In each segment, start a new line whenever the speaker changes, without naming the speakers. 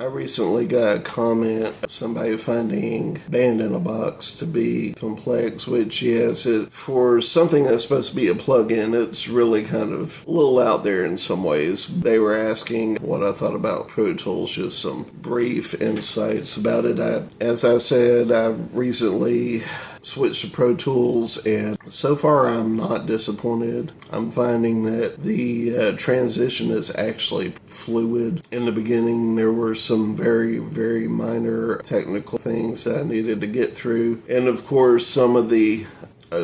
I recently got a comment, somebody finding Band in a Box to be complex, which yes, for something that's supposed to be a plugin, it's really kind of a little out there in some ways. They were asking what I thought about Pro Tools, just some brief insights about it. As I said, I recently switched to Pro Tools, and so far I'm not disappointed. I'm finding that the transition is actually fluid. In the beginning, there were some very, very minor technical things that I needed to get through, and of course some of the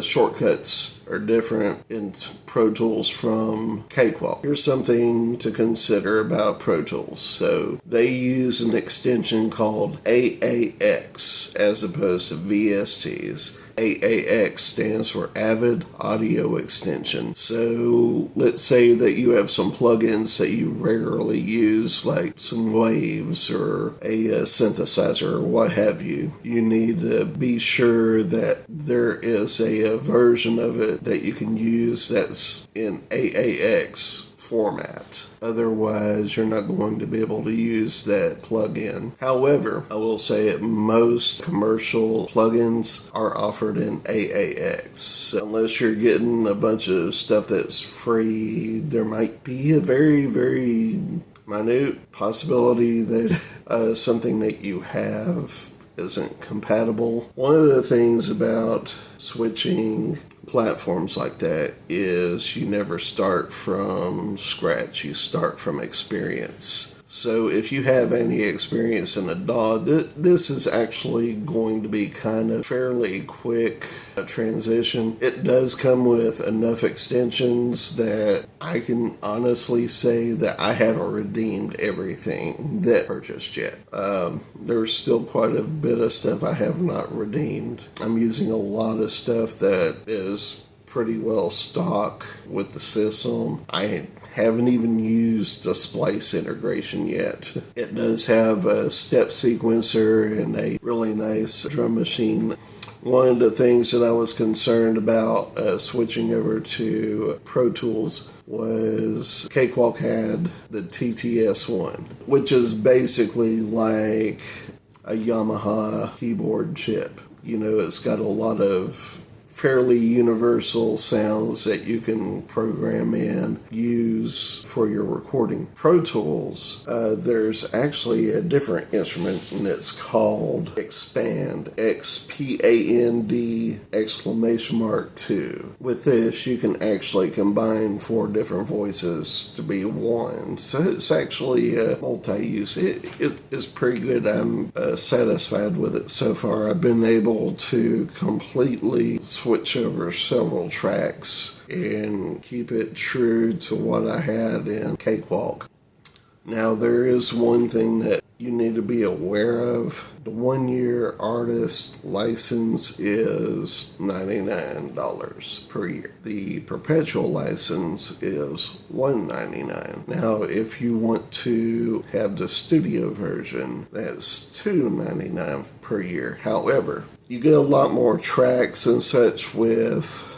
shortcuts are different in Pro Tools from Cakewalk. Here's something to consider about Pro Tools. So they use an extension called AAX as opposed to VSTs. AAX stands for Avid Audio Extension. So let's say that you have some plugins that you rarely use, like some waves or a synthesizer or what have you. You need to be sure that there is a version of it that you can use that's in AAX format. Otherwise, you're not going to be able to use that plugin. However, I will say that most commercial plugins are offered in AAX. Unless you're getting a bunch of stuff that's free, there might be a very, very minute possibility that something that you have isn't compatible. One of the things about switching platforms like that is you never start from scratch, you start from experience. So if you have any experience in a DAW, this is actually going to be kind of fairly quick transition. It does come with enough extensions that I can honestly say that I haven't redeemed everything that I purchased yet. There's still quite a bit of stuff I have not redeemed. I'm using a lot of stuff that is pretty well stock with the system. I haven't even used a splice integration yet. It does have a step sequencer and a really nice drum machine. One of the things that I was concerned about switching over to Pro Tools was Cakewalk had the TTS1, which is basically like a Yamaha keyboard chip. You know, it's got a lot of fairly universal sounds that you can program in, use for your recording. Pro Tools, there's actually a different instrument, and it's called Expand, XPAND exclamation mark 2. With this, you can actually combine 4 different voices to be one. So it's actually multi-use. It's pretty good. I'm satisfied with it so far. I've been able to completely switch over several tracks and keep it true to what I had in Cakewalk. Now, there is one thing that you need to be aware of. The 1-year artist license is $99 per year. The perpetual license is $199. Now, if you want to have the studio version, that's $299 per year. However, you get a lot more tracks and such with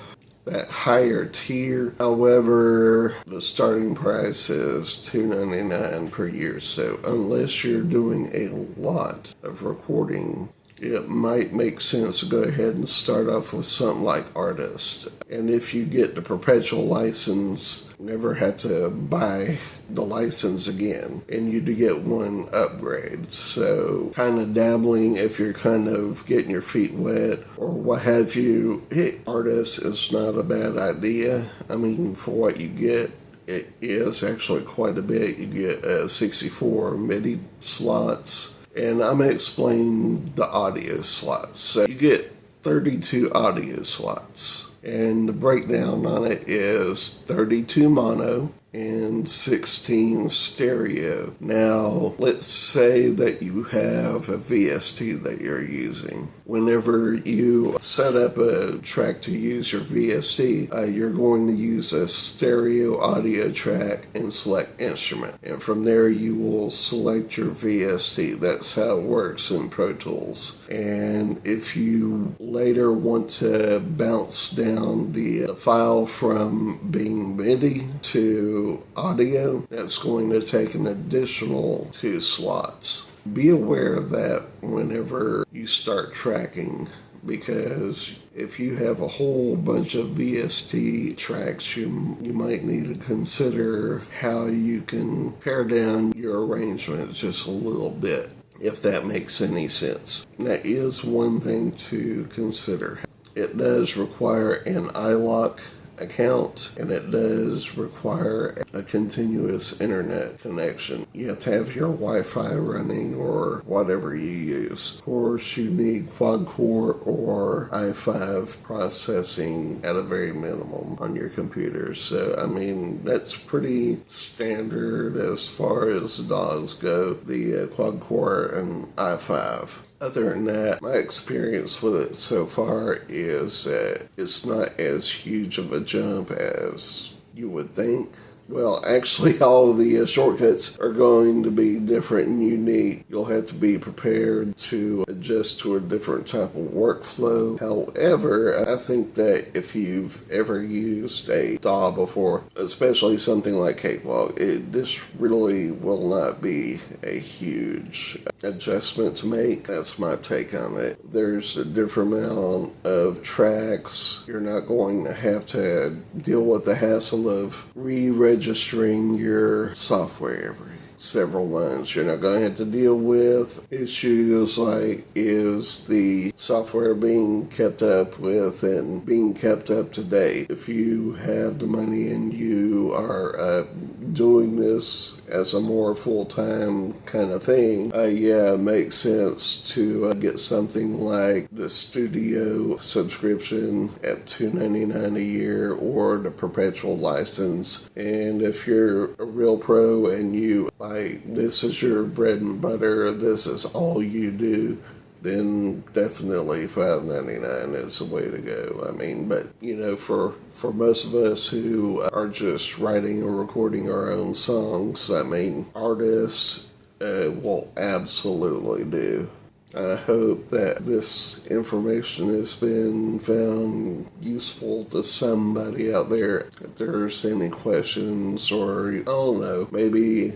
that higher tier. However, the starting price is $299 per year. So unless you're doing a lot of recording, it might make sense to go ahead and start off with something like Artist. And if you get the perpetual license, never have to buy the license again, and you do get one upgrade. So kind of dabbling, if you're kind of getting your feet wet or what have you, Artist is not a bad idea. I mean, for what you get, it is actually quite a bit. You get 64 MIDI slots. And I'm going to explain the audio slots. So you get 32 audio slots. And the breakdown on it is 32 mono and 16 stereo. Now, let's say that you have a VST that you're using. Whenever you set up a track to use your VST, you're going to use a stereo audio track and select instrument. And from there, you will select your VST. That's how it works in Pro Tools. And if you later want to bounce down the file from being MIDI to audio, that's going to take an additional 2 slots. be aware of that whenever you start tracking, because if you have a whole bunch of VST tracks, you might need to consider how you can pare down your arrangement just a little bit, if that makes any sense. That is one thing to consider. It does require an iLock account, and it does require a continuous internet connection. You have to have your Wi-Fi running or whatever you use. Of course, you need quad-core or i5 processing at a very minimum on your computer. So, I mean, that's pretty standard as far as DAWs go, the quad-core and i5. Other than that, my experience with it so far is that it's not as huge of a jump as you would think. Well, actually, all of the shortcuts are going to be different and unique. You'll have to be prepared to adjust to a different type of workflow. However, I think that if you've ever used a DAW before, especially something like Cakewalk, this really will not be a huge adjustment to make. That's my take on it. There's a different amount of tracks. You're not going to have to deal with the hassle of re-registering your software every several months. You're not going to have to deal with issues like, is the software being kept up with and being kept up to date? If you have the money and you are doing this as a more full-time kind of thing, yeah, it makes sense to get something like the studio subscription at $2.99 a year or the perpetual license. And if you're a real pro and you like, this is your bread and butter, this is all you do, then definitely $5.99 is the way to go. I mean, but, you know, for most of us who are just writing or recording our own songs, I mean, artists will absolutely do. I hope that this information has been found useful to somebody out there. If there's any questions, or I don't know, maybe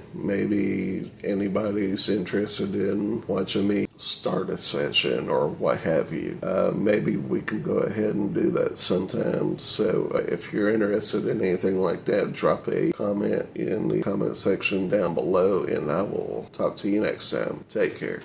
anybody's interested in watching me start a session or what have you, maybe we can go ahead and do that sometime. So if you're interested in anything like that, drop a comment in the comment section down below, and I will talk to you next time. Take care.